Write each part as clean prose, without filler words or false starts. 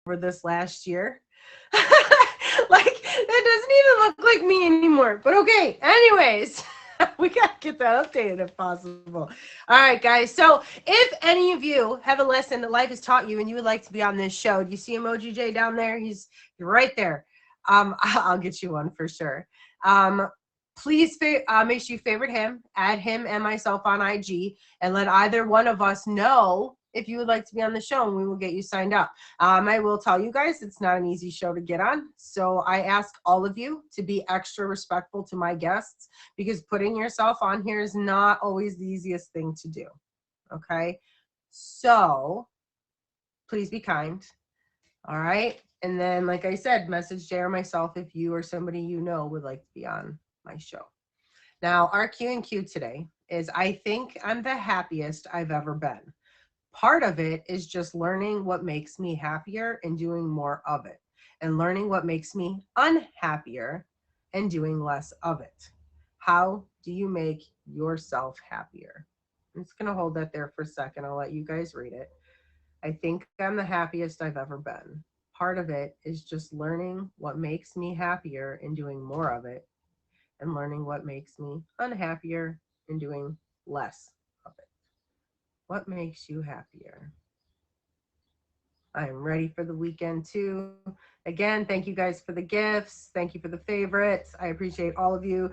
over this last year. Like, that doesn't even look like me anymore. But okay, anyways, we got to get that updated if possible. All right, guys. So if any of you have a lesson that life has taught you and you would like to be on this show, do you see Emoji J down there? He's right there. I'll get you one for sure. Please make sure you favorite him, add him and myself on IG, and let either one of us know if you would like to be on the show, and we will get you signed up. I will tell you guys, it's not an easy show to get on. So I ask all of you to be extra respectful to my guests, because putting yourself on here is not always the easiest thing to do. Okay? So please be kind. All right? And then, like I said, message Jay or myself if you or somebody you know would like to be on my show. Now, our Q&Q today is, I think I'm the happiest I've ever been. Part of it is just learning what makes me happier and doing more of it, and learning what makes me unhappier and doing less of it. How do you make yourself happier? I'm just going to hold that there for a second. I'll let you guys read it. I think I'm the happiest I've ever been. Part of it is just learning what makes me happier and doing more of it, and learning what makes me unhappier and doing less of it. What makes you happier? I'm ready for the weekend too. Again, thank you guys for the gifts. Thank you for the favorites. I appreciate all of you.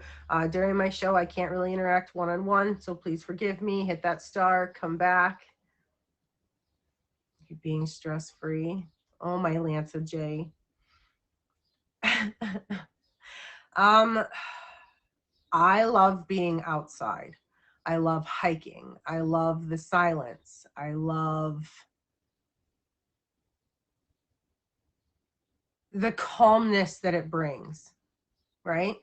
During my show, I can't really interact one-on-one, so please forgive me. Hit that star, come back. You're being stress-free. Oh, my Lanza J. I love being outside. I love hiking. I love the silence. I love the calmness that it brings, right?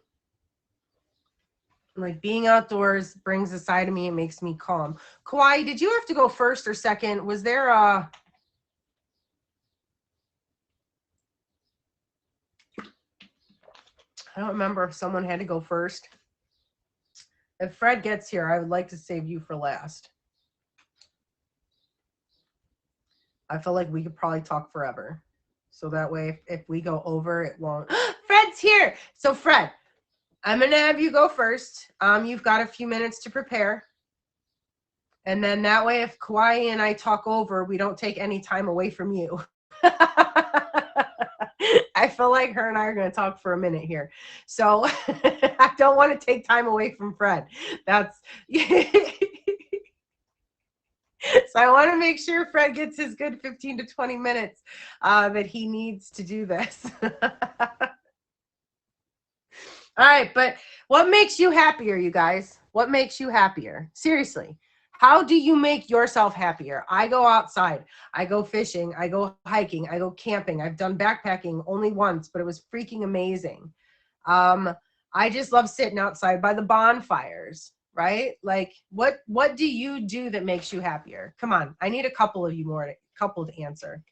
Like, being outdoors brings a side of me, it makes me calm. Kauai, did you have to go first or second? Was there a... I don't remember if someone had to go first. If Fred gets here, I would like to save you for last. I feel like we could probably talk forever. So that way, if we go over, it won't. Fred's here! So Fred, I'm going to have you go first. You've got a few minutes to prepare. And then that way, if Kauai and I talk over, we don't take any time away from you. I feel like her and I are going to talk for a minute here. So I don't want to take time away from Fred. That's... So I want to make sure Fred gets his good 15 to 20 minutes that he needs to do this. All right, but what makes you happier, you guys? What makes you happier? Seriously, how do you make yourself happier? I go outside. I go fishing. I go hiking. I go camping. I've done backpacking only once, but it was freaking amazing. I just love sitting outside by the bonfires, right? Like, what do you do that makes you happier? Come on, I need a couple of you more, couple to answer.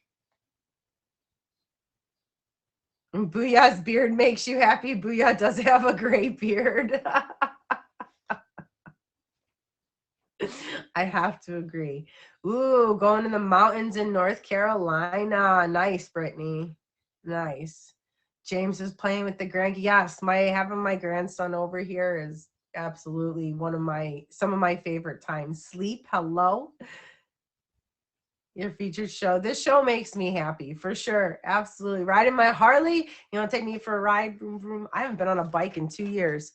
Booyah's beard makes you happy. Booyah does have a gray beard. I have to agree. Ooh, going to the mountains in North Carolina. Nice, Brittany. Nice. James is playing with the grand. Yes, having my grandson over here is absolutely some of my favorite times. Sleep, hello. Your featured show. This show makes me happy, for sure. Absolutely. Riding my Harley. You want to take me for a ride? Vroom, vroom. I haven't been on a bike in 2 years.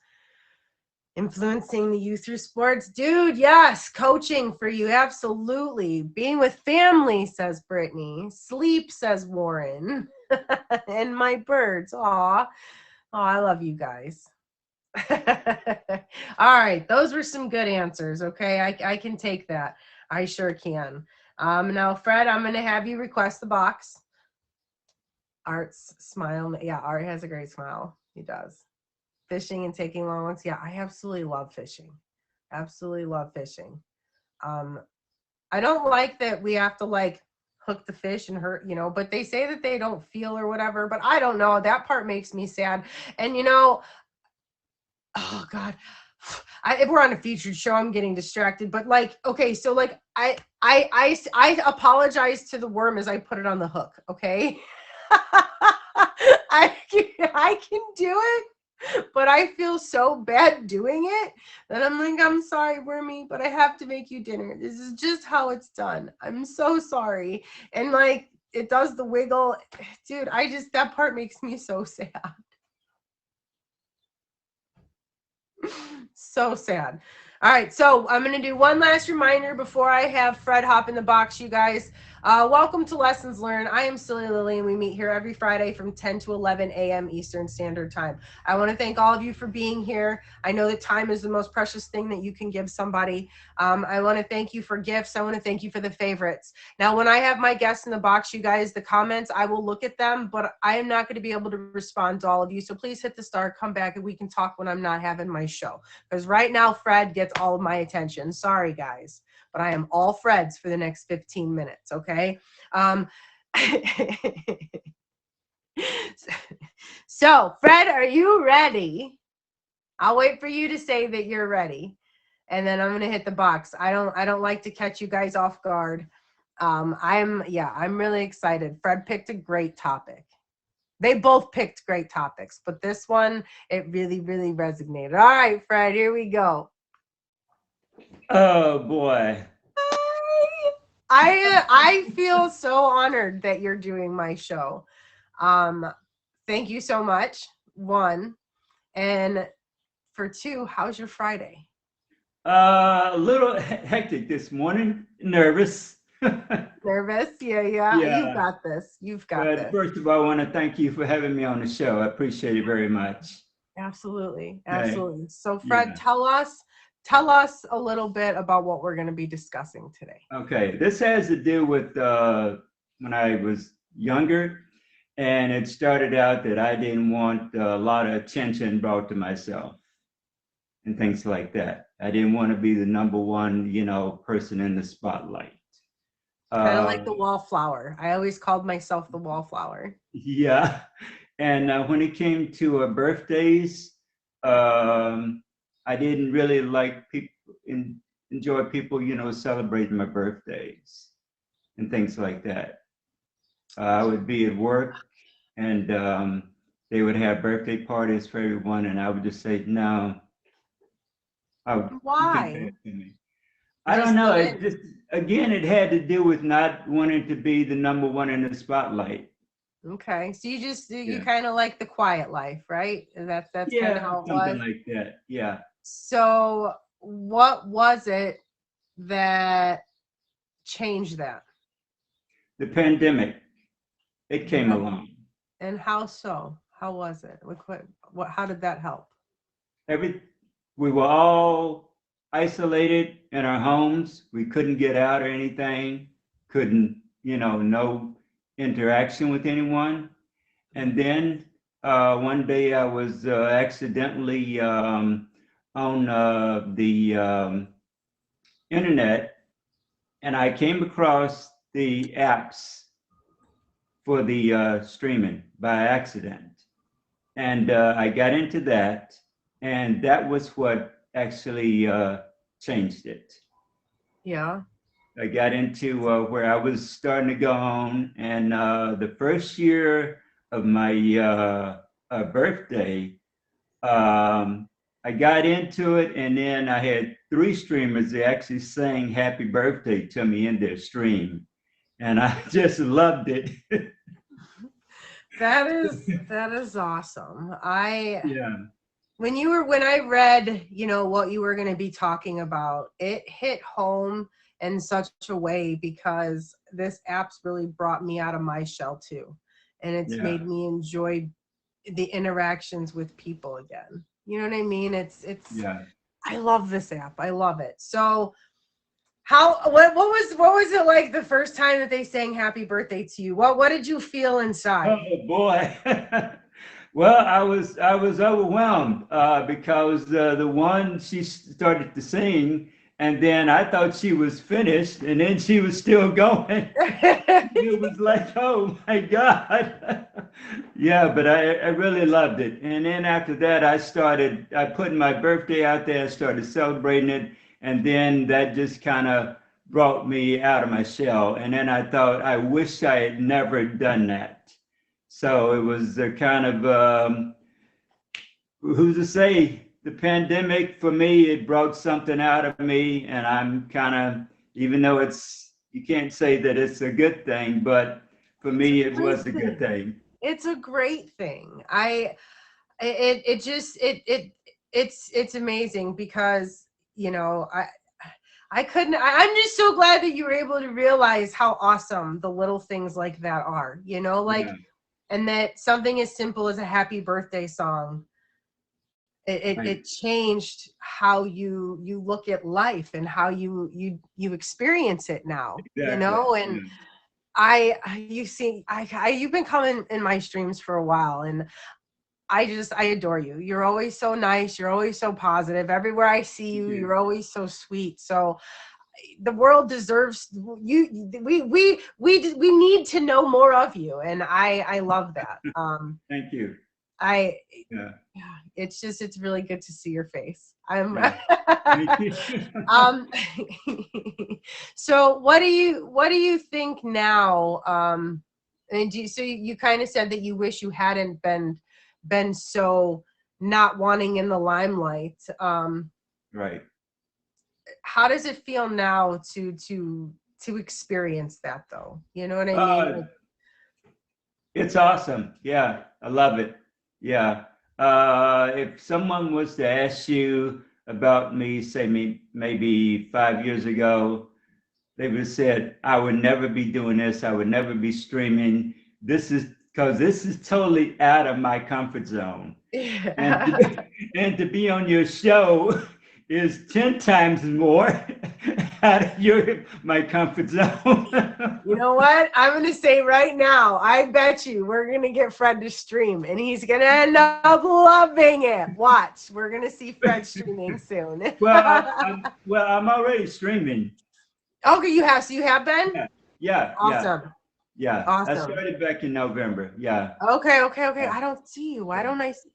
Influencing the youth through sports. Dude, yes. Coaching for you. Absolutely. Being with family, says Brittany. Sleep, says Warren. And my birds. Aw. Oh, I love you guys. All right. Those were some good answers. Okay. I can take that. I sure can. Now, Fred, I'm going to have you request the box. Art's smile. Yeah, Art has a great smile. He does. Fishing and taking long walks. Yeah, I absolutely love fishing. Absolutely love fishing. I don't like that we have to like hook the fish and hurt, but they say that they don't feel or whatever, but I don't know. That part makes me sad. And oh God, if we're on a featured show, I'm getting distracted, but like, okay, so like I apologize to the worm as I put it on the hook. Okay. I can do it, but I feel so bad doing it that I'm like, I'm sorry, Wormy, but I have to make you dinner. This is just how it's done. I'm so sorry. And like, it does the wiggle. Dude, that part makes me so sad. So sad. All right, so I'm going to do one last reminder before I have Fred hop in the box, you guys. Welcome to Lessons Learned. I am Silly Lily, and we meet here every Friday from 10 to 11 a.m. Eastern Standard Time. I want to thank all of you for being here. I know that time is the most precious thing that you can give somebody. I want to thank you for gifts. I want to thank you for the favorites. Now, when I have my guests in the box, you guys, the comments, I will look at them, but I am not going to be able to respond to all of you. So please hit the star, come back, and we can talk when I'm not having my show. Because right now, Fred gets all of my attention. Sorry, guys, but I am all Fred's for the next 15 minutes, okay? So, Fred, are you ready? I'll wait for you to say that you're ready, and then I'm going to hit the box. I don't like to catch you guys off guard. I'm really excited. Fred picked a great topic. They both picked great topics, but this one, it really, really resonated. All right, Fred, here we go. Oh boy. I feel so honored that you're doing my show. Thank you so much. One, and for two, how's your Friday? A little hectic this morning. Nervous. Nervous? Yeah. You've Yeah. got this. You've got But this. first of all, I want to thank you for having me on the show. I appreciate it very much. Absolutely. Okay. So Fred, Yeah. tell us a little bit about what we're going to be discussing today. Okay. This has to do with when I was younger, and it started out that I didn't want a lot of attention brought to myself and things like that. I didn't want to be the number one, person in the spotlight. Kind of like the Um, wallflower. I always called myself the wallflower. yeah. And when it came to birthdays, um, I didn't really like people, enjoy people, celebrating my birthdays and things like that. I would be at work and they would have birthday parties for everyone, and I would just say, no, you can pay Why? it to me. You I don't just know. It didn't. just, again, it had to do with not wanting to be the number one in the spotlight. Okay. So you Yeah. kind of like the quiet life, right? That's kind of Yeah, how it something was. like that. Yeah. So what was it that changed that? The pandemic, it came That along. and how so? How was it? How did that help? Every we were all isolated in our homes. We couldn't get out or anything. Couldn't, no interaction with anyone. And then one day I was accidentally on the internet, and I came across the apps for the streaming by accident. And I got into that, and that was what actually changed it. Yeah. I got into where I was starting to go on, and the first year of my birthday, I got into it, and then I had three streamers that actually sang "Happy Birthday" to me in their stream, and I just loved it. That is awesome. Yeah, When I read, what you were going to be talking about, it hit home in such a way because this app's really brought me out of my shell too. And it's yeah, made me enjoy the interactions with people again. You know what I mean? It's yeah. I love this app. I love it. So what was it like the first time that they sang happy birthday to you? What did you feel Oh inside? boy. Well, I was overwhelmed because the one she started to sing, and then I thought she was finished, and then she was still going. It was like, oh my God. Yeah, but I really loved it. And then after that, I put my birthday out there, started celebrating it, and then that just kind of brought me out of my shell. And then I thought, I wish I had never done that. So it was a kind of, who's to say, the pandemic for me, it brought something out of me. And I'm kind of, even though you can't say that it's a good thing, but for It's a me, it great was a good thing. thing. It's a great thing. It just it's amazing because I couldn't I'm just so glad that you were able to realize how awesome the little things like that are, like, Yeah, and that something as simple as a happy birthday song, right. it changed how you look at life and how you experience it now, Exactly. and Yeah. you see, you've been coming in my streams for a while, and I adore you. You're always so nice. You're always so positive. Everywhere I see Thank you, you. you're always so sweet. So the world deserves you. We need to know more of you, and I love that. Thank you. I Yeah, Yeah, it's really good to see your face. I'm yeah. Thank you. um so what do you think now? And so you kind of said that you wish you hadn't been so not wanting in the limelight. Right. How does it feel now to experience that, though? You know what I mean? Uh, it's awesome. Yeah, I love it. Yeah. If someone was to ask you about me, say me maybe 5 years ago, they would have said, I would never be doing this. I would never be streaming. This is because this is totally out of my comfort zone. And to Yeah. be, and to be on your show is 10 times more out of my comfort zone. You know what? I'm going to say right now, I bet you we're going to get Fred to stream, and he's going to end up loving it. Watch. We're going to see Fred streaming soon. I'm already streaming. Okay, you have. So you have been? Yeah, yeah, yeah, Awesome. yeah. I Awesome. started back in November. Yeah, Okay, okay, okay. yeah, I don't see you. Why yeah. don't I see?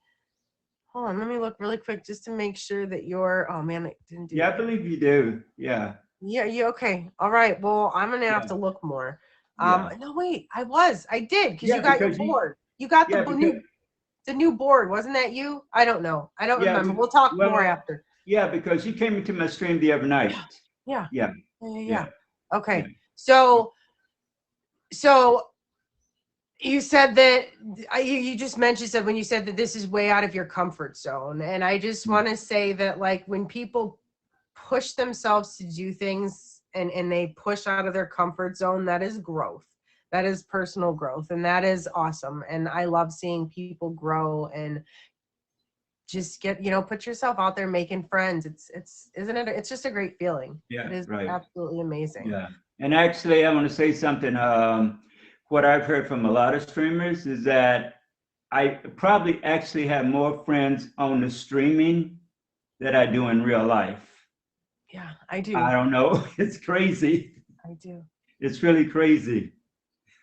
Hold on. Let me look really quick just to make sure that you're. Oh, man, it didn't do Yeah, I it. believe you do. Yeah, Yeah, you okay. All right. Well, I'm gonna have yeah, to look more. yeah, No, wait, I did, because you yeah. got your Because you, board. You got yeah, because the new board, wasn't that you? I don't know. I don't yeah, remember. We'll talk more well, after. yeah, because you came into my stream the other night. Yeah, yeah, Yeah, yeah, yeah, yeah, yeah. yeah. Okay. So you said that you just mentioned, said when you said that this is way out of your comfort zone, and I just want to say that, like, when people push themselves to do things, and they push out of their comfort zone, that is growth. That is personal growth, and that is awesome. And I love seeing people grow and just put yourself out there making friends. It's isn't it, it's just a great feeling. It Yeah, is right. absolutely amazing. Yeah. And actually, I want to say something. What I've heard from a lot of streamers is that I probably actually have more friends on the streaming than I do in real life. Yeah, I I do. don't know. It's crazy. I do. It's really crazy.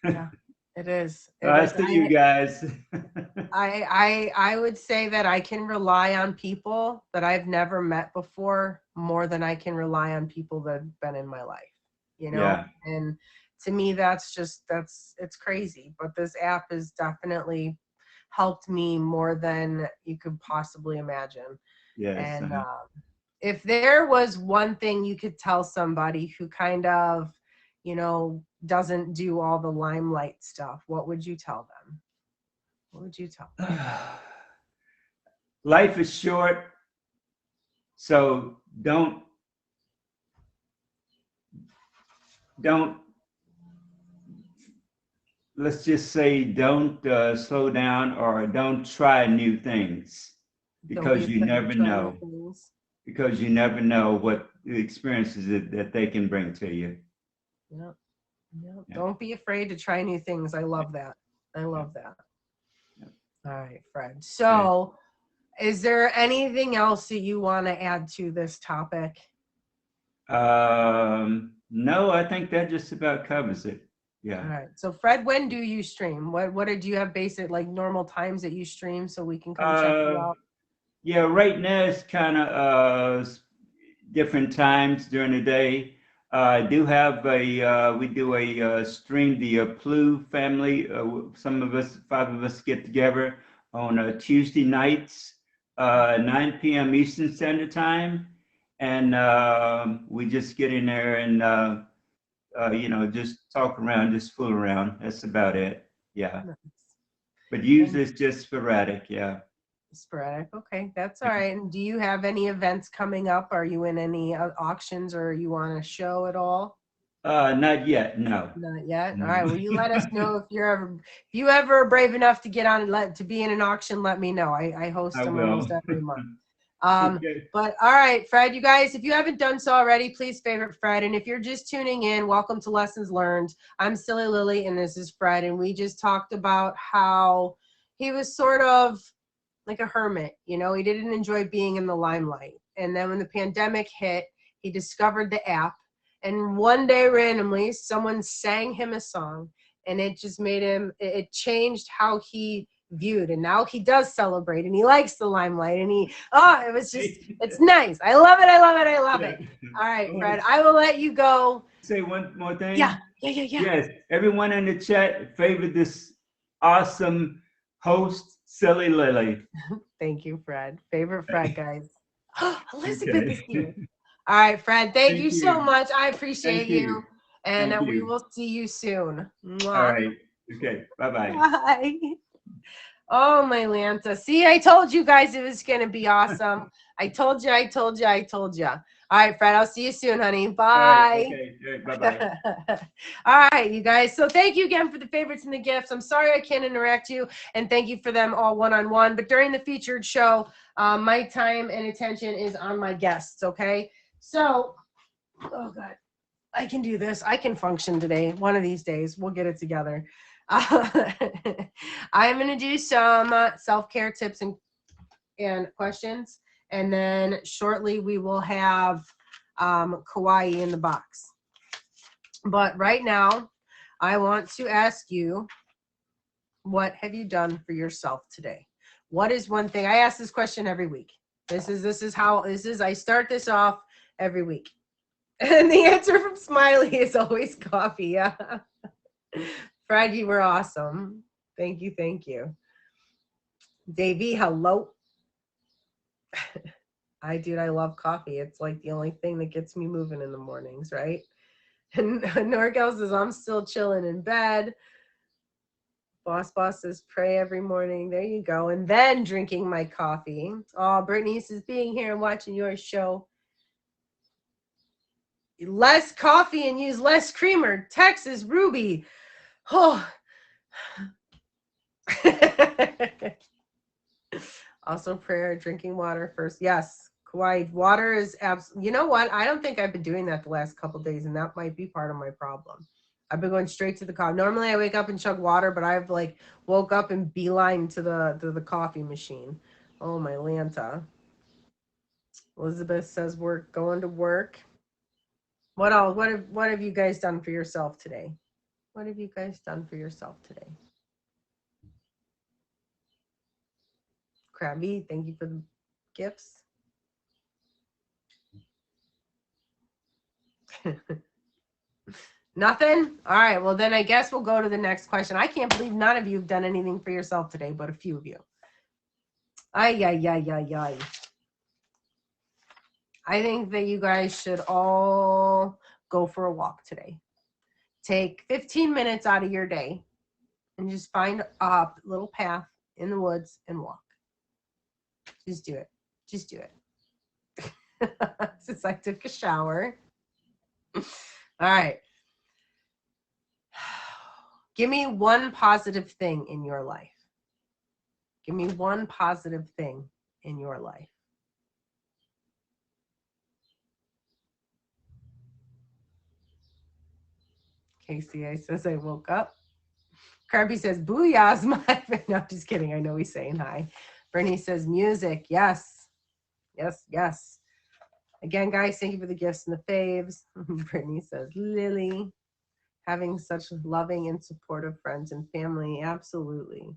Yeah, it is. It I is. see you guys. I would say that I can rely on people that I've never met before more than I can rely on people that have been in my life, Yeah. and to me it's crazy. But this app has definitely helped me more than you could possibly imagine. Yes. And if there was one thing you could tell somebody who kind of, doesn't do all the limelight stuff, what would you tell them? What would you tell them? Life is short, so don't let's just say don't slow down or don't try new things Don't be because you afraid to never try new know things. what the experiences that they can bring to you. Yep. Yep. Yeah, Don't be afraid to try new things. I love that. I yeah, love that. yeah. All right, Fred. Yeah. So, is there anything else that you want to add to this topic? No, I think that just about covers it. All Yeah. right. So, Fred, when do you stream? What do you have basic, like, normal times that you stream so we can come check you Uh, out? yeah, right now it's kind of different times during the day. I do have we do a stream, the Plu family. Some of us, five of us, get together on Tuesday nights, 9 p.m. Eastern Standard Time, and we just get in there and just talk around, just fool around. That's about it. Yeah, Nice. but And usually it's just sporadic. Yeah. sporadic. Okay, that's all right. And do you have any events coming up? Are you in any auctions or you want to show at all? Not yet. No. Not yet. All right. No. Well, you let us know if you ever are brave enough to get on and to be in an auction. Let me know. I host I them will. almost every month. Um, Okay. but all right, Fred, you guys, if you haven't done so already, please favorite Fred. And if you're just tuning in, welcome to Lessons Learned. I'm Silly Lily, and this is Fred. And we just talked about how he was sort of like a hermit. You know, he didn't enjoy being in the limelight. And then when the pandemic hit, he discovered the app. And one day, randomly, someone sang him a song, and it just made him, it changed how he viewed. And now he does celebrate, and he likes the limelight. And it was just, it's nice. I love it. I love it. I love Yeah. it. All I right, want Fred, to I will let you go. say one more Yeah, thing. yeah, yeah, yeah. Yes, everyone in the chat favored this awesome host, Silly Lily. Thank you, Fred. Favorite Fred, guys. Elizabeth is Okay. here. All right, Fred, thank you Thank so you. much. I appreciate Thank you. you. And Thank we you. will see you soon. All Mwah. right. Okay. Bye-bye. Bye. Oh, my Lanta. See, I told you guys it was going to be awesome. I told you, I told you, I told you. All right, Fred, I'll see you soon, honey. All right. Bye. Okay. All right, bye-bye. All right, you guys. So thank you again for the favorites and the gifts. I'm sorry I can't interact you, and thank you for them all one-on-one. But during the featured show, my time and attention is on my guests, okay? So, oh, God. I can do this. I can function today. One of these days, we'll get it together. I'm going to do some self-care tips and questions. And then shortly, we will have Kawaii in the box. But right now, I want to ask you, what have you done for yourself today? What is one thing? I ask this question every week. This is how I start this off every week. And the answer from Smiley is always coffee. Yeah. Fred, you were awesome. Thank you. Thank you. Davey, hello. I love coffee. It's like the only thing that gets me moving in the mornings, right? And Norgal says, I'm still chilling in bed. Boss says, pray every morning. There you go. And then drinking my coffee. Oh, Brittany says, being here and watching your show. Less coffee and use less creamer. Texas Ruby. Oh. Also, prayer, drinking water first. Yes, Kauai. Water is absolutely. You know what? I don't think I've been doing that the last couple of days, and that might be part of my problem. I've been going straight to the coffee. Normally, I wake up and chug water, but I've like woke up and beeline to the coffee machine. Oh my Lanta. Elizabeth says we're going to work. What else? What have you guys done for yourself today? What have you guys done for yourself today? Krabby, thank you for the gifts. Nothing? All right. Well, then I guess we'll go to the next question. I can't believe none of you have done anything for yourself today, but a few of you. Ay, ay, ay, ay, ay. I think that you guys should all go for a walk today. Take 15 minutes out of your day and just find a little path in the woods and walk. Just do it. Just do it. Since I took a shower. All right. Give me one positive thing in your life. Give me one positive thing in your life. KCA says I woke up. Kirby says booyah's my no, I'm just kidding. I know he's saying hi. Bernie says music. Yes. Yes, yes. Again, guys, thank you for the gifts and the faves. Brittany says Lily. Having such loving and supportive friends and family. Absolutely.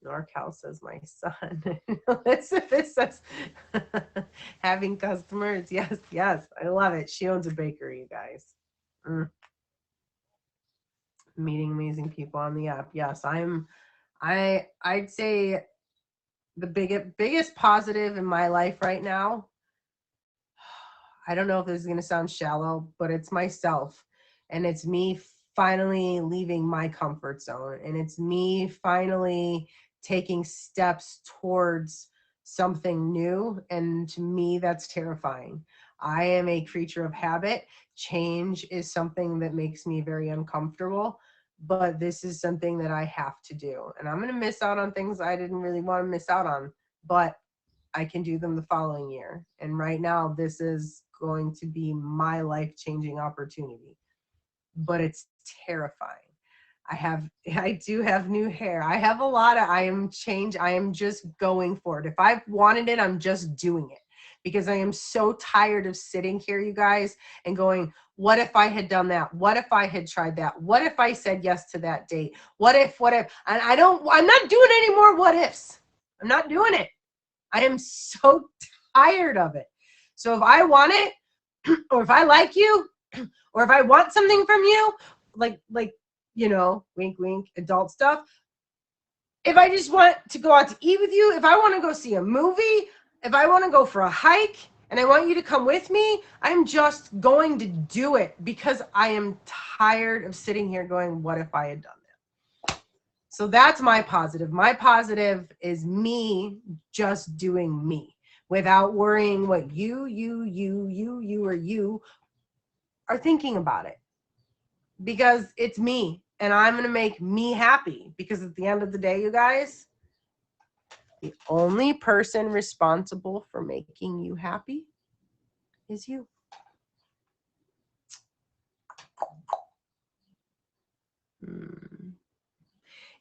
NorCal says my son. Elizabeth says having customers. Yes, yes. I love it. She owns a bakery, you guys. Mm. Meeting amazing people on the app. Yes, I'd say the biggest positive in my life right now, I don't know if this is going to sound shallow, but it's myself. And it's me finally leaving my comfort zone. And it's me finally taking steps towards something new. And to me, that's terrifying. I am a creature of habit. Change is something that makes me very uncomfortable. But this is something that I have to do. And I'm going to miss out on things I didn't really want to miss out on. But I can do them the following year. And right now, this is going to be my life-changing opportunity. But it's terrifying. I do have new hair. I have a lot of, I am just going for it. If I've wanted it, I'm just doing it. Because I am so tired of sitting here, you guys, and going, what if I had done that? What if I had tried that? What if I said yes to that date? What if? And I'm not doing any more what ifs. I'm not doing it. I am so tired of it. So if I want it, or if I like you, or if I want something from you, like, wink, wink, adult stuff. If I just want to go out to eat with you, if I want to go see a movie, if I want to go for a hike, and I want you to come with me, I'm just going to do it because I am tired of sitting here going, what if I had done that? So that's my positive. My positive is me just doing me without worrying what you, or you are thinking about it. Because it's me and I'm going to make me happy. Because at the end of the day, you guys, the only person responsible for making you happy is you.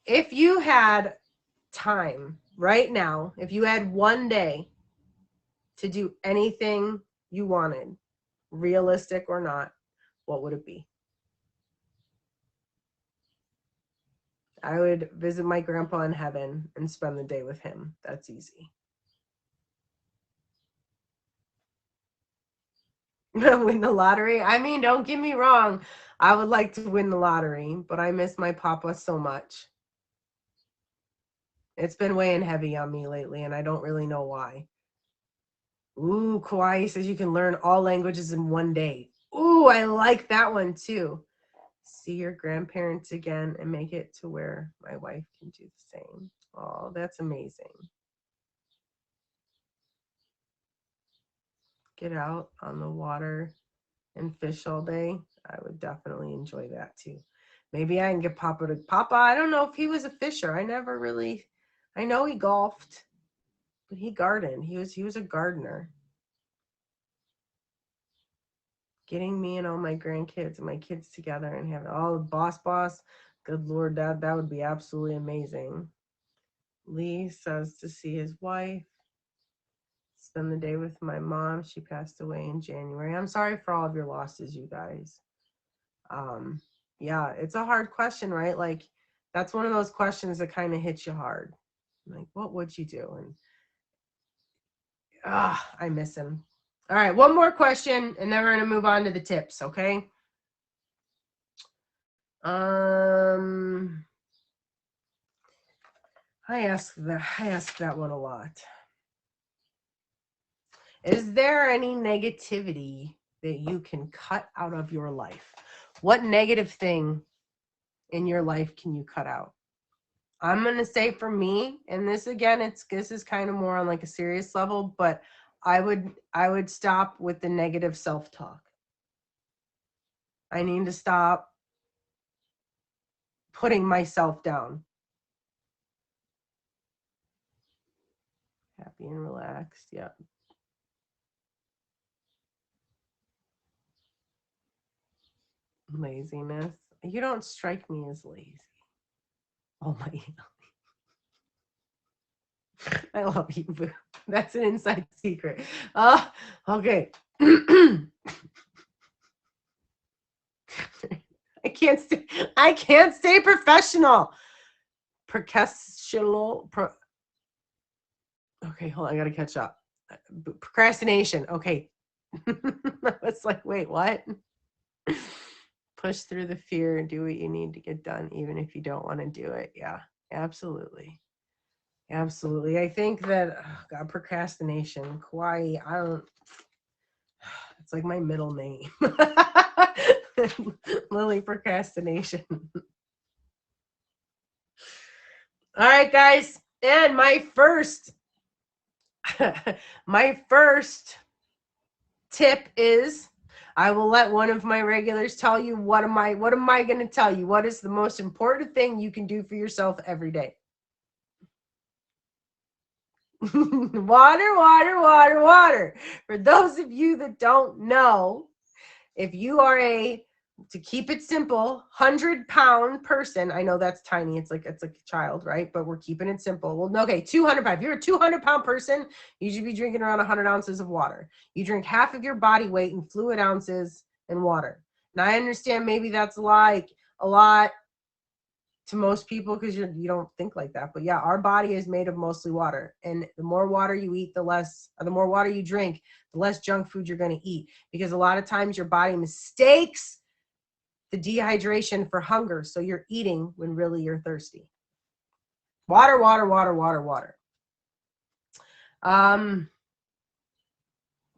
If you had time right now, if you had one day to do anything you wanted, realistic or not, what would it be? I would visit my grandpa in heaven and spend the day with him. That's easy. Win the lottery? I mean, don't get me wrong. I would like to win the lottery, but I miss my papa so much. It's been weighing heavy on me lately, and I don't really know why. Ooh, Kawaii says you can learn all languages in one day. Ooh, I like that one too. See your grandparents again and make it to where my wife can do the same. Oh, that's amazing. Get out on the water and fish all day. I would definitely enjoy that too. Maybe I can get Papa to Papa. I don't know if he was a fisher. I know he golfed, but he gardened. He was a gardener. Getting me and all my grandkids and my kids together and having all the boss. Good Lord, that would be absolutely amazing. Lee says to see his wife. Spend the day with my mom. She passed away in January. I'm sorry for all of your losses, you guys. Yeah, it's a hard question, right? Like, that's one of those questions that kind of hits you hard. Like, what would you do? And I miss him. All right, one more question, and then we're gonna move on to the tips, okay? I ask that one a lot. Is there any negativity that you can cut out of your life? What negative thing in your life can you cut out? I'm going to say for me, and this again, this is kind of more on like a serious level, but I would stop with the negative self-talk. I need to stop putting myself down. Happy and relaxed. Yeah. Laziness. You don't strike me as lazy. Oh my. I love you, boo. That's an inside secret. Okay. I can't stay professional. Okay, hold on, I gotta catch up. Procrastination. Okay. I was like, wait, what? push through the fear and do what you need to get done, even if you don't want to do it. Yeah, absolutely. Absolutely. I think that, oh God, procrastination, Kauai, I don't, it's like my middle name. Lily Procrastination. All right, guys. And my first tip is I will let one of my regulars tell you what am I going to tell you? What is the most important thing you can do for yourself every day? Water, water, water, water. For those of you that don't know, if you are to keep it simple, 100-pound person, I know that's tiny, it's like a child, right? But we're keeping it simple. Well, okay, 200 pounds. If you're a 200-pound person, you should be drinking around 100 ounces of water. You drink half of your body weight in fluid ounces in water. Now, I understand maybe that's like a lot to most people because you don't think like that. But yeah, our body is made of mostly water. And the more water you eat, the more water you drink, the less junk food you're going to eat. Because a lot of times your body mistakes the dehydration for hunger. So you're eating when really you're thirsty. Water, water, water, water, water.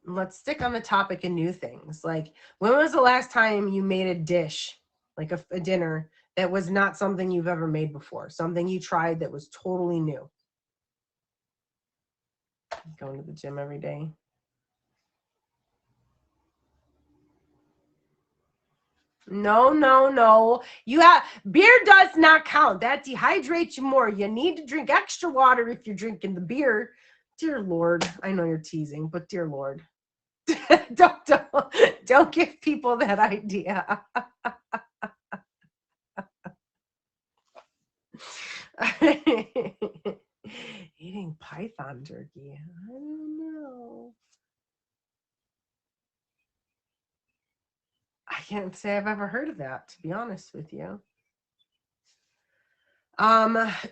Let's stick on the topic of new things. Like, when was the last time you made a dish, like a dinner, that was not something you've ever made before? Something you tried that was totally new? Going to the gym every day. No, no, no. Beer does not count. That dehydrates you more. You need to drink extra water if you're drinking the beer. Dear Lord, I know you're teasing, but dear Lord, don't give people that idea. Eating python jerky. I don't know. I can't say I've ever heard of that, to be honest with you.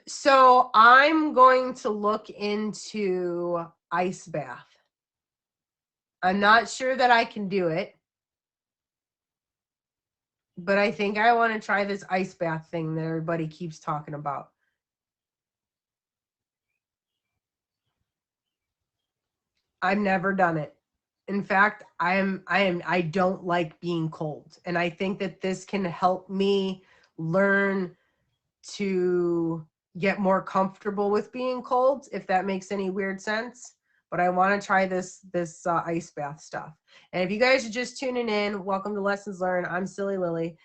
So I'm going to look into ice bath. I'm not sure that I can do it, but I think I want to try this ice bath thing that everybody keeps talking about. I've never done it. In fact, I don't like being cold. And I think that this can help me learn to get more comfortable with being cold, if that makes any weird sense. But I want to try this ice bath stuff. And if you guys are just tuning in, welcome to Lessons Learned. I'm Silly Lily.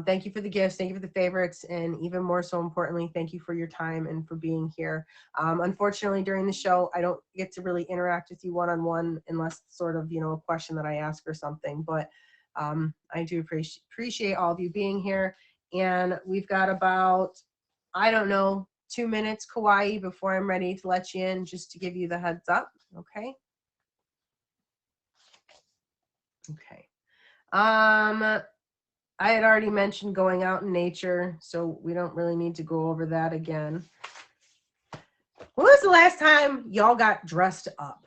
Thank you for the gifts. Thank you for the favorites. And even more so importantly, thank you for your time and for being here. Unfortunately, during the show, I don't get to really interact with you one-on-one unless sort of, a question that I ask or something. But I do appreciate all of you being here. And we've got about, I don't know, 2 minutes, Kauai, before I'm ready to let you in, just to give you the heads up. Okay. Okay. I had already mentioned going out in nature, so we don't really need to go over that again. When was the last time y'all got dressed up?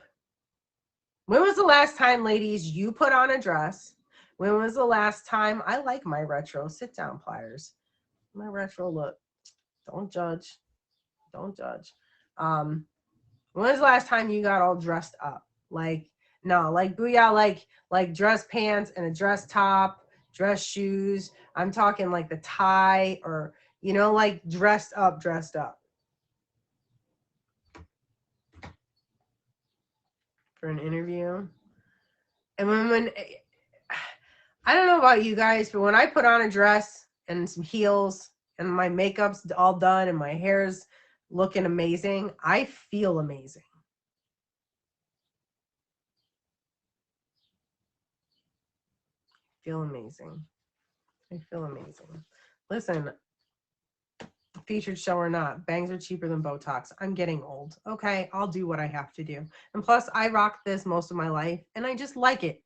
When was the last time, ladies, you put on a dress? When was the last time? I like my retro sit-down pliers. My retro look. Don't judge. Don't judge. When was the last time you got all dressed up? Like, no, like booyah, like dress pants and a dress top, dress shoes. I'm talking like the tie, or, like dressed up. For an interview. And when I don't know about you guys, but when I put on a dress and some heels and my makeup's all done and my hair's looking amazing, I feel amazing. I feel amazing. Listen, featured show or not, bangs are cheaper than Botox. I'm getting old. Okay, I'll do what I have to do. And plus, I rocked this most of my life, and I just like it.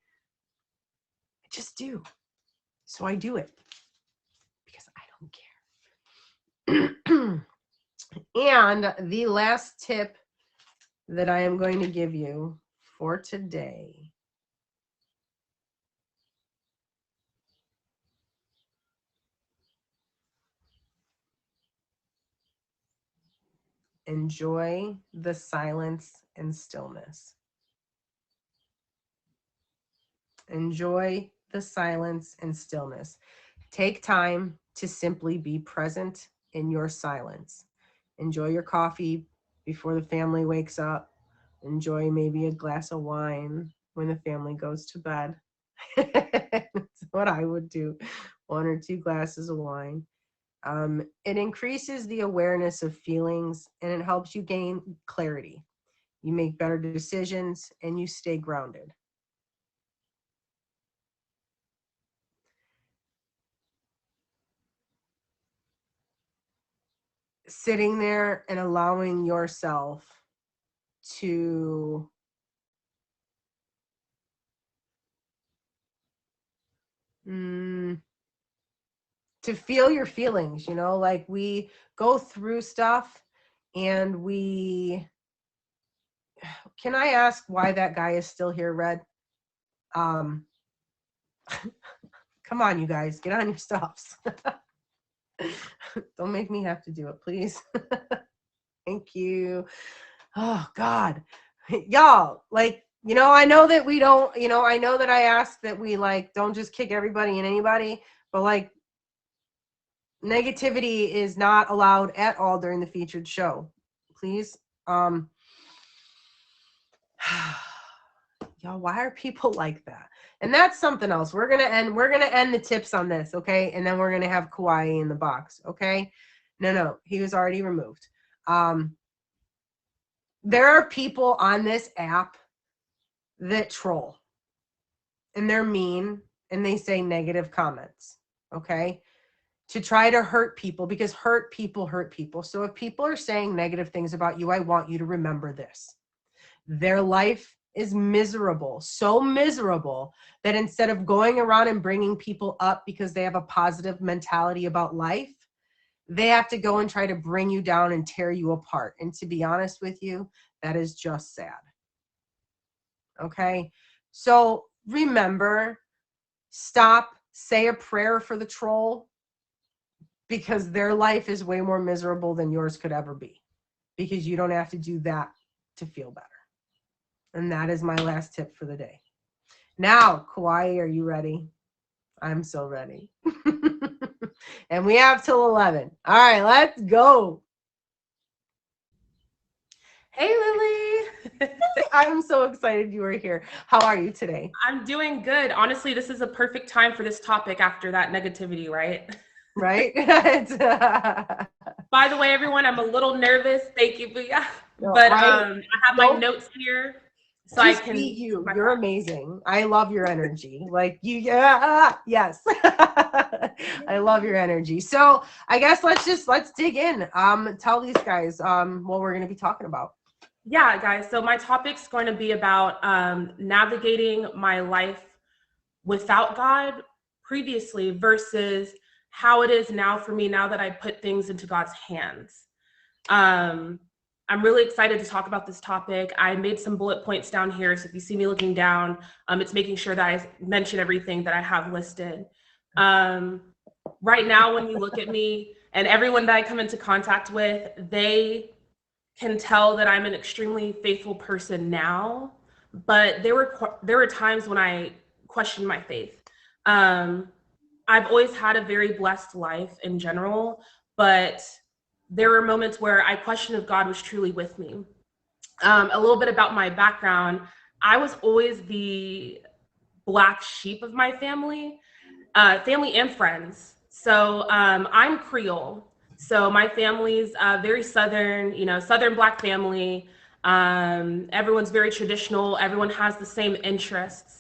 I just do. So I do it because I don't care. And the last tip that I am going to give you for today Enjoy the silence and stillness. Enjoy the silence and stillness. Take time to simply be present in your silence. Enjoy your coffee before the family wakes up. Enjoy maybe a glass of wine when the family goes to bed. That's what I would do. 1 or 2 glasses of wine. It increases the awareness of feelings and it helps you gain clarity. You make better decisions and you stay grounded. Sitting there and allowing yourself to to feel your feelings, like we go through stuff and can I ask why that guy is still here, Red? Um, come on, you guys, get on your stuffs. Don't make me have to do it, please. Thank you. Oh, God. Y'all, I know that we don't, I know that I asked that we, don't just kick everybody and anybody, but, negativity is not allowed at all during the featured show. Please. Y'all, why are people like that? And that's something else. We're gonna end the tips on this, okay? And then we're gonna have Kauai in the box, okay? No, he was already removed. There are people on this app that troll, and they're mean, and they say negative comments, okay? To try to hurt people, because hurt people hurt people. So if people are saying negative things about you, I want you to remember this. Their life is miserable, so miserable that instead of going around and bringing people up because they have a positive mentality about life, they have to go and try to bring you down and tear you apart. And to be honest with you, that is just sad. Okay? So remember, stop, say a prayer for the troll, because their life is way more miserable than yours could ever be, because you don't have to do that to feel better. And that is my last tip for the day. Now, Kauai, are you ready? I'm so ready. And we have till 11. All right, let's go. Hey, Lily. I'm so excited you are here. How are you today? I'm doing good. Honestly, this is a perfect time for this topic after that negativity, right? Right? By the way, everyone, I'm a little nervous. Thank you, but I have my notes here, so I can. Be you. You're amazing. I love your energy. Yes. I love your energy. So I guess let's dig in. Tell these guys what we're going to be talking about. Yeah, guys. So my topic's going to be about navigating my life without God previously versus how it is now for me now that I put things into God's hands. I'm really excited to talk about this topic. I made some bullet points down here. So if you see me looking down, it's making sure that I mention everything that I have listed. Right now, when you look at me and everyone that I come into contact with, they can tell that I'm an extremely faithful person now, but there were times when I questioned my faith. I've always had a very blessed life in general, but there were moments where I questioned if God was truly with me. A little bit about my background. I was always the black sheep of my family and friends. So I'm Creole. So my family's very Southern, Southern Black family. Everyone's very traditional. Everyone has the same interests.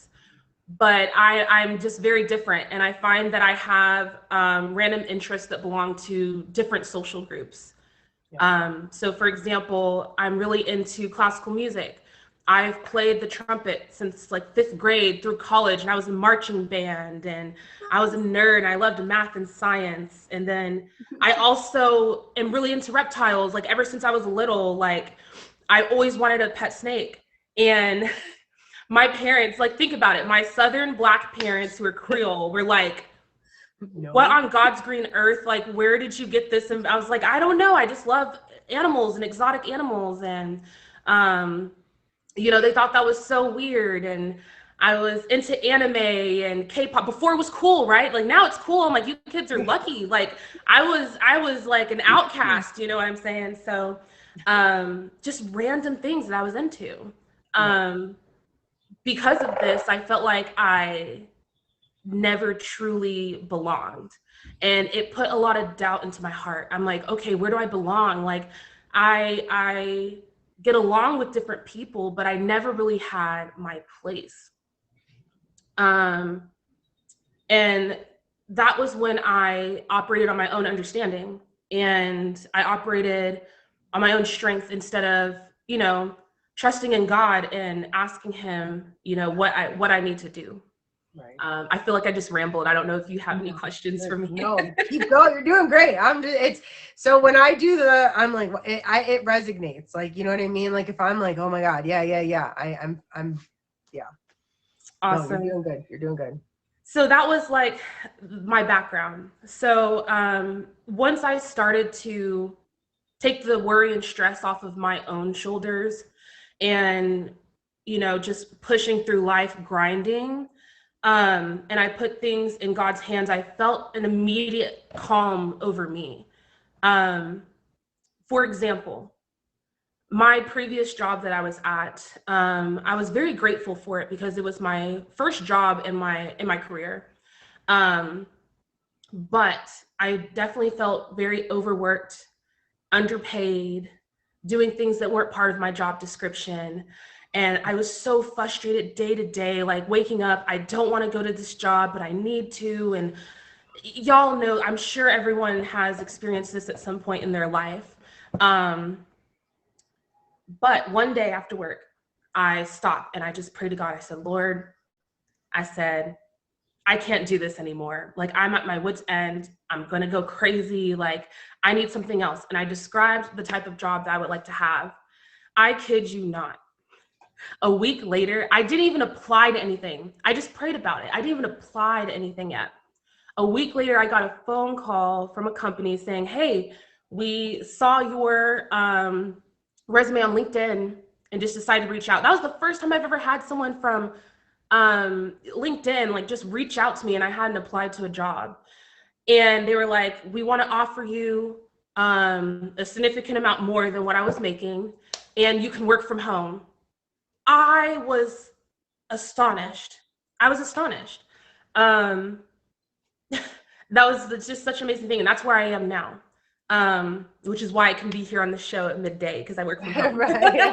But I'm just very different. And I find that I have random interests that belong to different social groups. Yeah. So for example, I'm really into classical music. I've played the trumpet since like 5th grade through college, and I was in marching band, and I was a nerd, and I loved math and science. And then I also am really into reptiles. Like ever since I was little, like I always wanted a pet snake. And my parents, like, think about it. My Southern Black parents who are Creole were like, no. What on God's green earth? Like, where did you get this? And I was like, I don't know. I just love animals and exotic animals. And, they thought that was so weird. And I was into anime and K-pop before it was cool, right? Like now it's cool. I'm like, you kids are lucky. Like I was like an outcast, you know what I'm saying? So just random things that I was into. Because of this, I felt like I never truly belonged. And it put a lot of doubt into my heart. I'm like, okay, where do I belong? Like I get along with different people, but I never really had my place. And that was when I operated on my own understanding, and I operated on my own strength instead of, trusting in God and asking him, what I need to do. Right. I feel like I just rambled. I don't know if you have any questions for me. No, keep going. You're doing great. So when I do I'm like, it resonates. Like, you know what I mean? Like if I'm like, oh my God, yeah. I'm Awesome. No, you're doing good. You're doing good. So that was like my background. So once I started to take the worry and stress off of my own shoulders and, just pushing through life, grinding, and I put things in God's hands, I felt an immediate calm over me. For example, my previous job that I was at, I was very grateful for it because it was my first job in my career. But I definitely felt very overworked, underpaid, doing things that weren't part of my job description. And I was so frustrated day to day, like waking up, I don't want to go to this job, but I need to. And y'all know, I'm sure everyone has experienced this at some point in their life. But one day after work, I stopped and I just prayed to God. I said, Lord, I said, I can't do this anymore. Like I'm at my wit's end. I'm going to go crazy. Like I need something else. And I described the type of job that I would like to have. I kid you not. A week later, I didn't even apply to anything. I just prayed about it. I didn't even apply to anything yet. A week later, I got a phone call from a company saying, hey, we saw your resume on LinkedIn and just decided to reach out. That was the first time I've ever had someone from LinkedIn like just reach out to me, and I hadn't applied to a job. And they were like, we want to offer you a significant amount more than what I was making, and you can work from home. I was astonished. That was just such an amazing thing. And that's where I am now, which is why I can be here on the show at midday because I work from home. Right.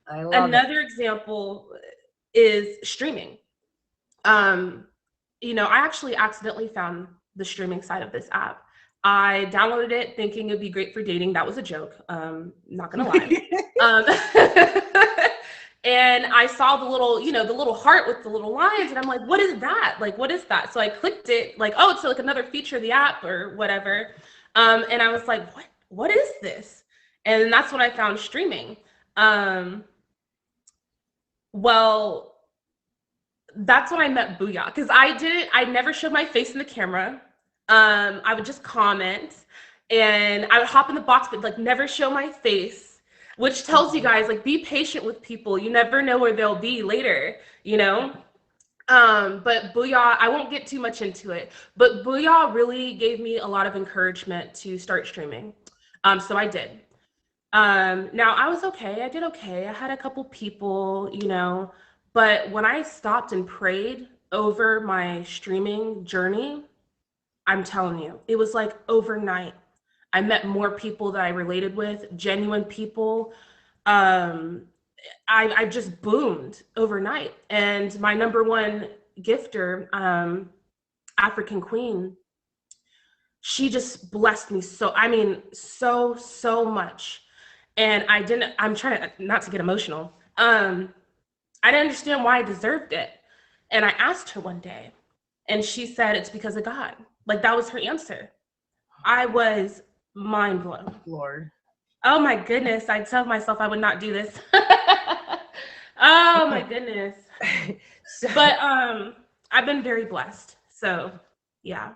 I love Another example is streaming. I actually accidentally found the streaming side of this app. I downloaded it thinking it'd be great for dating. That was a joke. Not gonna lie. And I saw the little heart with the little lines, and I'm like, what is that? Like, what is that? So I clicked it, like, oh, it's like another feature of the app or whatever. And I was like, what is this? And that's when I found streaming. Well, that's when I met Booyah, because I never showed my face in the camera. I would just comment and I would hop in the box, but like never show my face, which tells you guys, like, be patient with people. You never know where they'll be later, But Booyah, I won't get too much into it, but Booyah really gave me a lot of encouragement to start streaming. So I did. Now I was okay. I did okay. I had a couple people, but when I stopped and prayed over my streaming journey, I'm telling you, it was like overnight. I met more people that I related with, genuine people. I just boomed overnight. And my number one gifter, African Queen, she just blessed me so much. And I'm trying to not to get emotional. I didn't understand why I deserved it. And I asked her one day, and she said, it's because of God. Like, that was her answer. I was mind blown. Lord. Oh my goodness. I tell myself I would not do this. Oh my goodness. But I've been very blessed. So yeah.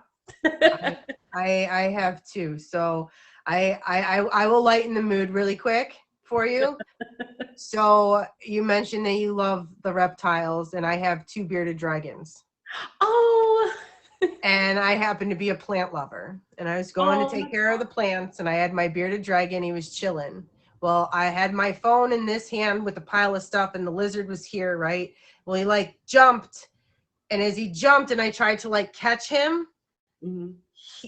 I have too. So I will lighten the mood really quick for you. So you mentioned that you love the reptiles, and I have 2 bearded dragons. Oh, And I happen to be a plant lover. And I was going to oh, take that's care of the plants, and I had my bearded dragon. He was chilling. Well, I had my phone in this hand with a pile of stuff, and the lizard was here, right? Well, he like jumped, and as he jumped, and I tried to like catch him, Mhm.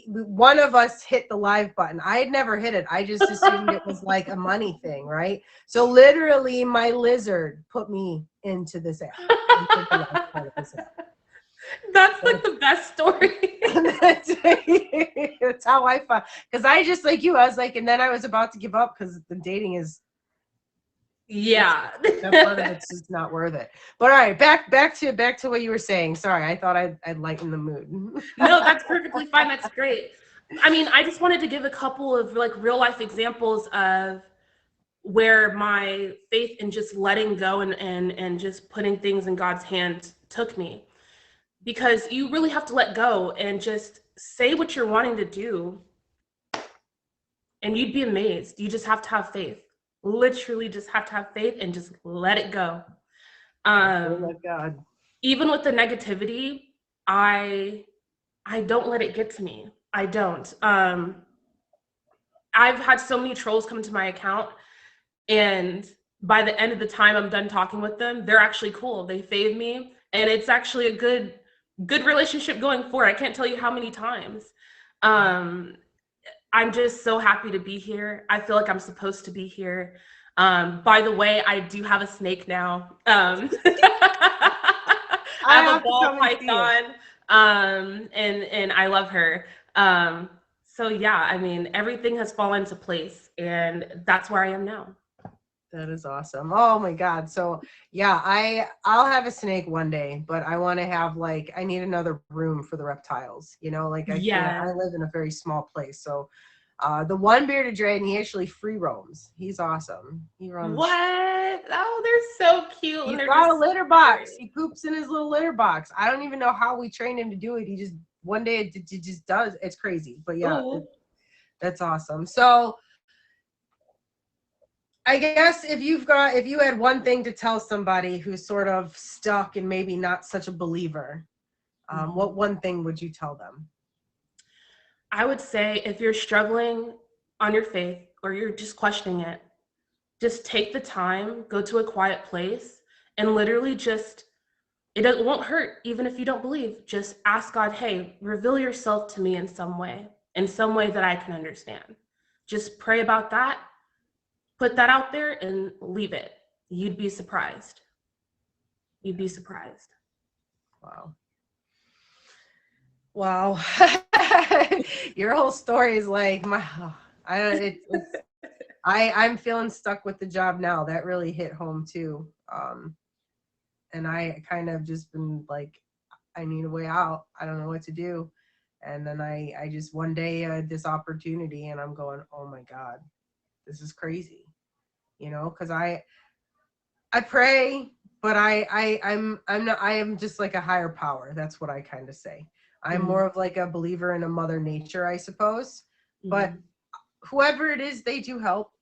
one of us hit the live button. I had never hit it. I just assumed it was like a money thing, right? So literally, my lizard put me into this app. Into the live part of this app. That's like the best story. That's how I found. Because I just like you, I was like, and then I was about to give up because the dating is Yeah. that part of it's just not worth it. But all right, back to what you were saying. Sorry, I thought I'd lighten the mood. No, that's perfectly fine. That's great. I mean, I just wanted to give a couple of like real life examples of where my faith in just letting go and just putting things in God's hands took me. Because you really have to let go and just say what you're wanting to do, and you'd be amazed. You just have to have faith. Literally just have to have faith and just let it go. Oh my God. Even with the negativity, I don't let it get to me. I don't. I've had so many trolls come to my account, and by the end of the time I'm done talking with them, they're actually cool. They fave me, and it's actually a good relationship going forward. I can't tell you how many times. I'm just so happy to be here. I feel like I'm supposed to be here. By the way, I do have a snake now. I have a ball python, and I love her. So yeah, I mean, everything has fallen into place, and that's where I am now. That is awesome. Oh my God. So yeah, I'll have a snake one day, but I want to have like I need another room for the reptiles. You know, like I can't. Yeah. I live in a very small place, so the one bearded dragon, he actually free roams. He's awesome. He runs. What? Oh, they're so cute, and He's they're got a just litter box. He poops in his little litter box. I don't even know how we trained him to do it. He just one day it just does. It's crazy, but yeah, Ooh. that's awesome. So I guess if you had one thing to tell somebody who's sort of stuck and maybe not such a believer, what one thing would you tell them? I would say if you're struggling on your faith or you're just questioning it, just take the time, go to a quiet place, and literally just, it won't hurt even if you don't believe. Just ask God, hey, reveal yourself to me in some way that I can understand. Just pray about that, put that out there, and leave it. You'd be surprised. You'd be surprised. Wow. Wow. Your whole story is like my I'm feeling stuck with the job now. That really hit home too. And I kind of just been like, I need a way out. I don't know what to do. And then I just one day had this opportunity, and I'm going, oh my God, this is crazy. You know, because I pray, but I'm not, I am just like a higher power. That's what I kind of say. I'm more of like a believer in a mother nature, I suppose. But whoever it is, they do help.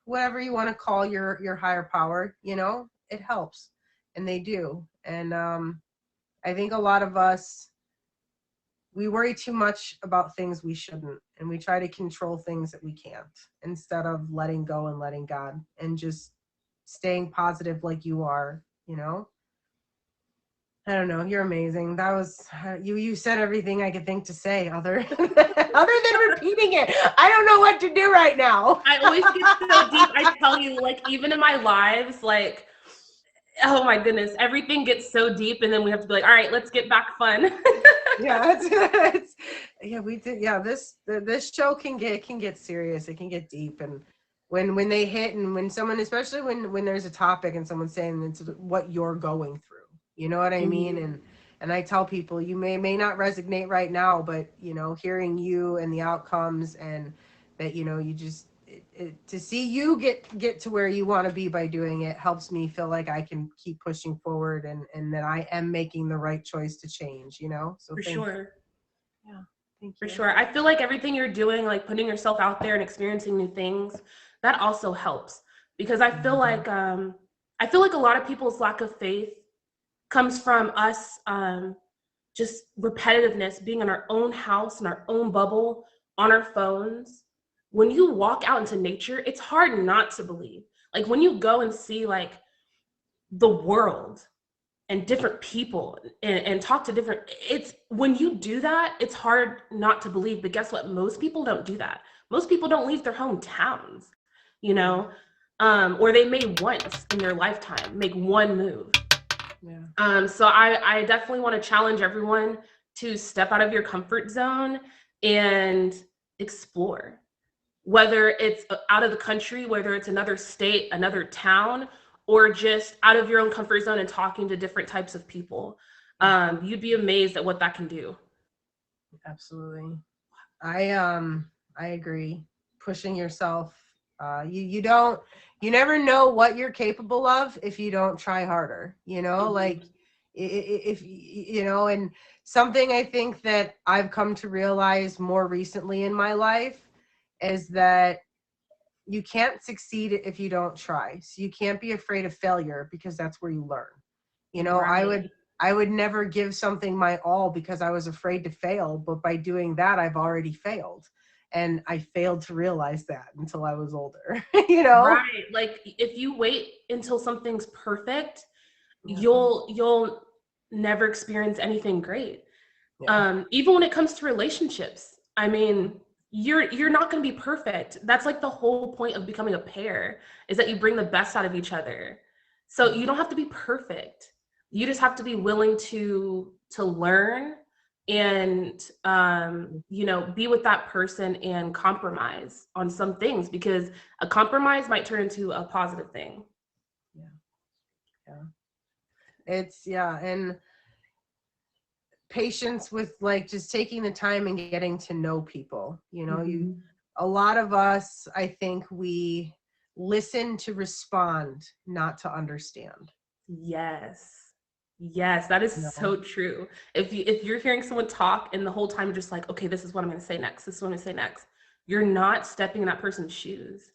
Whatever you want to call your higher power, you know, it helps, and they do. And I think a lot of us, we worry too much about things we shouldn't, and we try to control things that we can't, instead of letting go and letting God and just staying positive like you are, you know. I don't know, you're amazing. That was you said everything I could think to say other other than repeating it. I don't know what to do right now. I always get so deep. I tell you, like, even in my lives, like, oh my goodness, everything gets so deep, and then we have to be like, all right, let's get back fun. Yeah, yeah, we did. Yeah, this show can get serious. It can get deep, and when they hit, and when someone, especially when there's a topic and someone's saying it's what you're going through, you know what I mean? And I tell people, you may not resonate right now, but you know, hearing you and the outcomes, and that, you know, you just to see you get to where you want to be by doing it helps me feel like I can keep pushing forward, and that I am making the right choice to change, you know. So For thank you. sure. Yeah, Thank For you. sure. I feel like everything you're doing, like putting yourself out there and experiencing new things, that also helps, because I feel like a lot of people's lack of faith comes from us just repetitiveness, being in our own house, in our own bubble, on our phones. When you walk out into nature, it's hard not to believe. Like when you go and see like the world and different people and talk to different, it's when you do that, it's hard not to believe. But guess what? Most people don't do that. Most people don't leave their hometowns, you know, or they may once in their lifetime make one move. Yeah. So I definitely want to challenge everyone to step out of your comfort zone and explore, whether it's out of the country, whether it's another state, another town, or just out of your own comfort zone and talking to different types of people. You'd be amazed at what that can do. Absolutely. I agree. Pushing yourself. You never know what you're capable of if you don't try harder, like if and something I think that I've come to realize more recently in my life is that you can't succeed if you don't try. So you can't be afraid of failure, because that's where you learn. Right. I would never give something my all because I was afraid to fail, but by doing that, I've already failed. And I failed to realize that until I was older, Right. Like if you wait until something's perfect, Yeah. you'll never experience anything great. Yeah. Even when it comes to relationships, I mean, you're not going to be perfect. That's like the whole point of becoming a pair, is that you bring the best out of each other. So you don't have to be perfect. You just have to be willing to learn and be with that person and compromise on some things, because a compromise might turn into a positive thing. And patience with like just taking the time and getting to know people. A lot of us, I think we listen to respond, not to understand. Yes, that is so true. If you're hearing someone talk and the whole time you're just like, okay, this is what I'm going to say next, this is what I'm going to say next, you're not stepping in that person's shoes.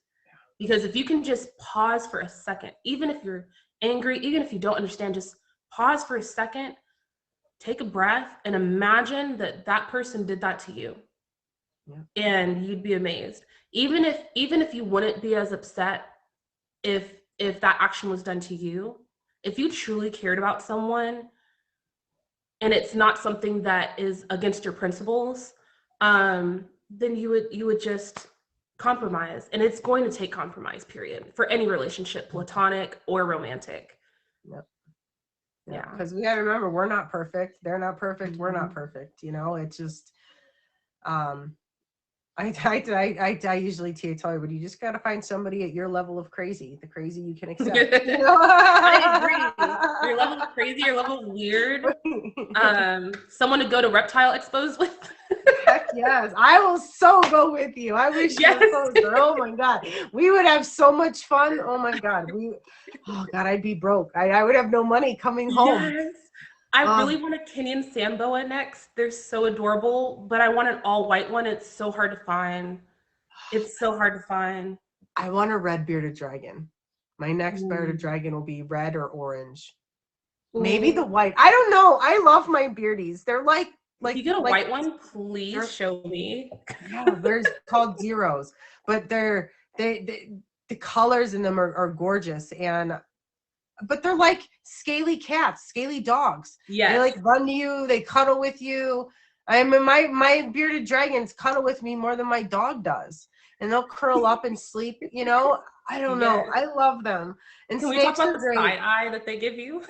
Because if you can just pause for a second, even if you're angry, even if you don't understand, just pause for a second, take a breath, and imagine that that person did that to you. Yeah. And you'd be amazed. Even if you wouldn't be as upset if that action was done to you, if you truly cared about someone and it's not something that is against your principles, then you would just compromise. And it's going to take compromise, period, for any relationship, platonic or romantic. Yep. Yeah. Because we gotta remember, we're not perfect. They're not perfect. We're not perfect. It's just I usually tell everybody, you just gotta find somebody at your level of crazy, the crazy you can accept. I agree. Your level of crazy, your level of weird. Someone to go to reptile expos with. Heck yes, I will so go with you. I wish you were closer. Oh my god, we would have so much fun. Oh my god, I'd be broke. I would have no money coming home. Yes. I really want a Kenyan sand boa next. They're so adorable, but I want an all white one. It's so hard to find. I want a red bearded dragon. My next bearded dragon will be red or orange. Maybe the white. I don't know. I love my beardies. They're like if you get a white one, please show me. Yeah, they're called zeros, but the colors in them are gorgeous, but they're like scaly cats, scaly dogs. Yes. They like run to you, they cuddle with you. I mean, my bearded dragons cuddle with me more than my dog does, and they'll curl up and sleep. I don't know. I love them. And can we snakes talk about are the great. side eye that they give you?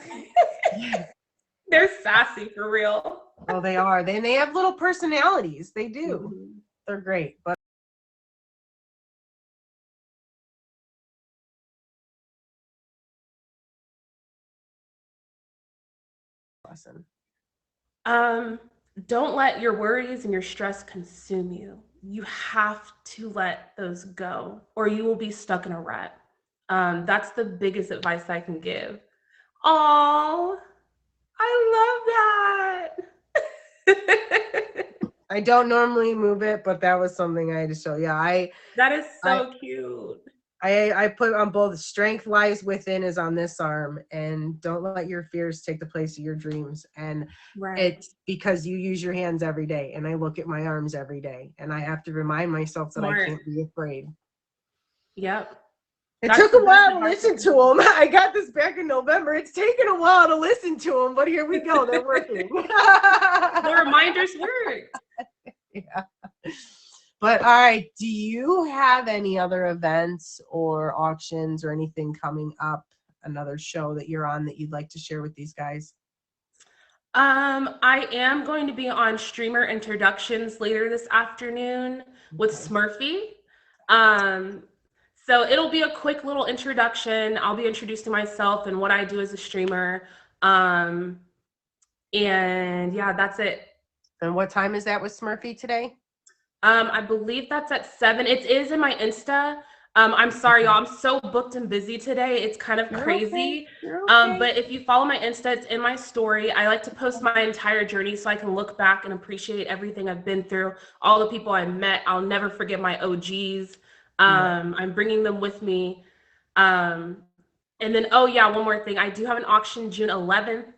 They're sassy for real. Oh, they are. They have little personalities. They do. They're great. But lesson. Don't let your worries and your stress consume you. You have to let those go, or you will be stuck in a rut. That's the biggest advice I can give. Oh, I love that. I don't normally move it, but that was something I had to show. Yeah, That is I so cute. I put on both strength lies within is on this arm, and don't let your fears take the place of your dreams. And Right. it's because you use your hands every day, and I look at my arms every day, and I have to remind myself that I Smart. can't be afraid. Yep. It That's took the a best while to advice you listen can to give. them. I got this back in November. It's taken a while to listen to them, but here we go. They're working. The reminders worked. Yeah. But all right, do you have any other events or auctions or anything coming up? Another show that you're on that you'd like to share with these guys? I am going to be on streamer introductions later this afternoon with Okay. Smurfy. Um, so it'll be a quick little introduction. I'll be introducing myself and what I do as a streamer. Um, and yeah, that's it. And what time is that with Smurfy today? I believe that's at 7. It is in my Insta. I'm sorry, y'all. I'm so booked and busy today. It's kind of You're okay. crazy. You're okay. But if you follow my Insta, it's in my story. I like to post my entire journey so I can look back and appreciate everything I've been through, all the people I met. I'll never forget my OGs. I'm bringing them with me. Um, and then, oh yeah, one more thing. I do have an auction June 11th.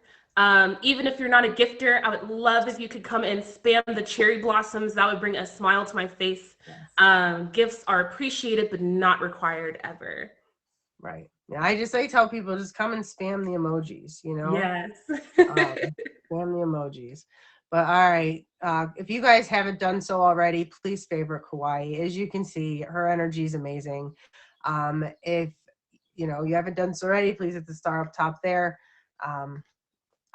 Even if you're not a gifter, I would love if you could come and spam the cherry blossoms. That would bring a smile to my face. Yes. Gifts are appreciated, but not required ever. Right. Yeah, I tell people just come and spam the emojis, you know? Yes. Spam the emojis. But all right, if you guys haven't done so already, please favorite Kauai. As you can see, her energy is amazing. If you haven't done so already, please hit the star up top there.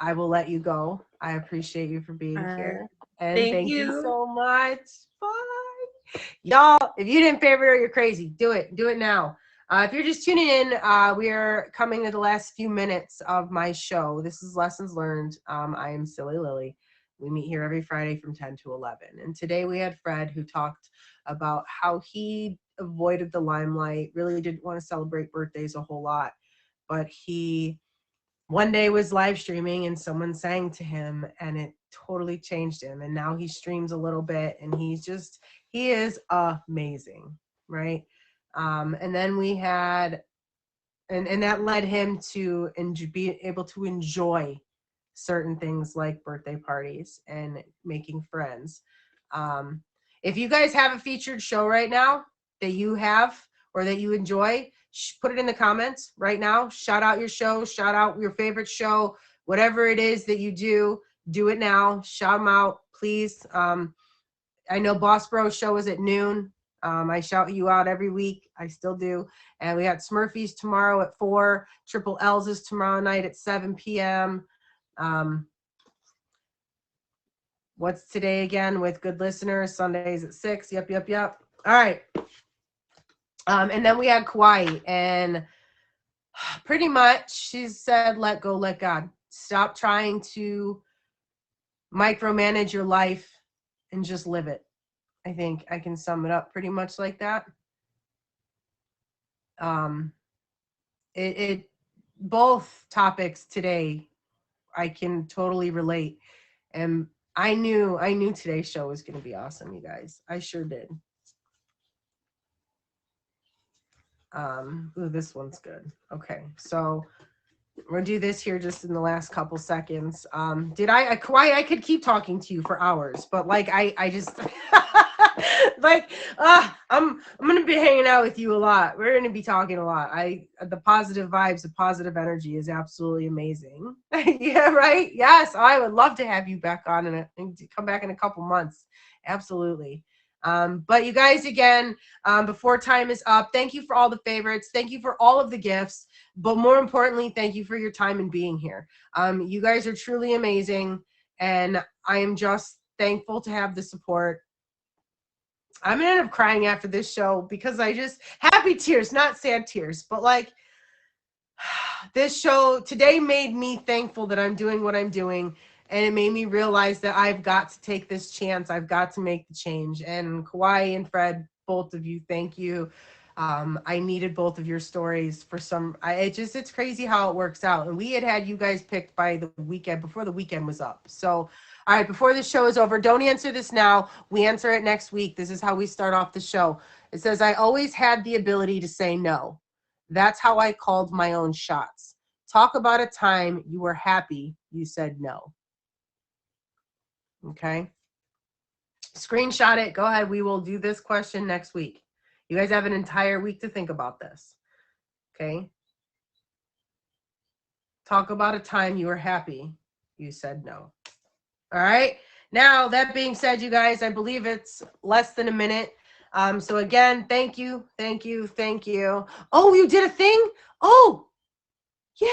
I will let you go. I appreciate you for being here, and Thank thank you you. so much. Bye, y'all. If you didn't favorite her, you're crazy. Do it. Do it now. If you're just tuning in, we are coming to the last few minutes of my show. This is Lessons Learned. I am Silly Lily. We meet here every Friday from 10 to 11. And today we had Fred who talked about how he avoided the limelight, really didn't want to celebrate birthdays a whole lot, but he one day was live streaming and someone sang to him and it totally changed him. And now he streams a little bit and he is amazing. Right. And then we had, and that led him to be able to enjoy certain things like birthday parties and making friends. Um, if you guys have a featured show right now that you have or that you enjoy, put it in the comments right now. Shout out your show, shout out your favorite show, whatever it is that you do it now. Shout them out, please. I know Boss Bros show is at noon. I shout you out every week. I still do. And we got Smurfy's tomorrow at 4. Triple L's is tomorrow night at 7 p.m. What's today again with good listeners? Sundays at 6. Yep. All right. And then we had Kauai, and pretty much she said, let go, let God. Stop trying to micromanage your life and just live it. I think I can sum it up pretty much like that. It both topics today I can totally relate. And I knew today's show was going to be awesome, you guys. I sure did. Ooh, this one's good. Okay, so we're gonna do this here just in the last couple seconds. Kauai, I could keep talking to you for hours, but like I just like I'm gonna be hanging out with you a lot. We're gonna be talking a lot. The positive vibes, the positive energy is absolutely amazing. Yeah, right. Yes, I would love to have you back on and come back in a couple months. Absolutely. But you guys, again, before time is up, thank you for all the favorites. Thank you for all of the gifts. But more importantly, thank you for your time and being here. You guys are truly amazing. And I am just thankful to have the support. I'm going to end up crying after this show because happy tears, not sad tears, but like this show today made me thankful that I'm doing what I'm doing. And it made me realize that I've got to take this chance. I've got to make the change. And Kauai and Fred, both of you, thank you. I needed both of your stories for some. It's crazy how it works out. And we had you guys picked by the weekend, before the weekend was up. So, all right, before the show is over, don't answer this now. We answer it next week. This is how we start off the show. It says, I always had the ability to say no. That's how I called my own shots. Talk about a time you were happy you said no. Okay. Screenshot it. Go ahead. We will do this question next week. You guys have an entire week to think about this. Okay. Talk about a time you were happy you said no. All right. Now, that being said, you guys, I believe it's less than a minute. So again, thank you. Oh, you did a thing? Oh, yeah.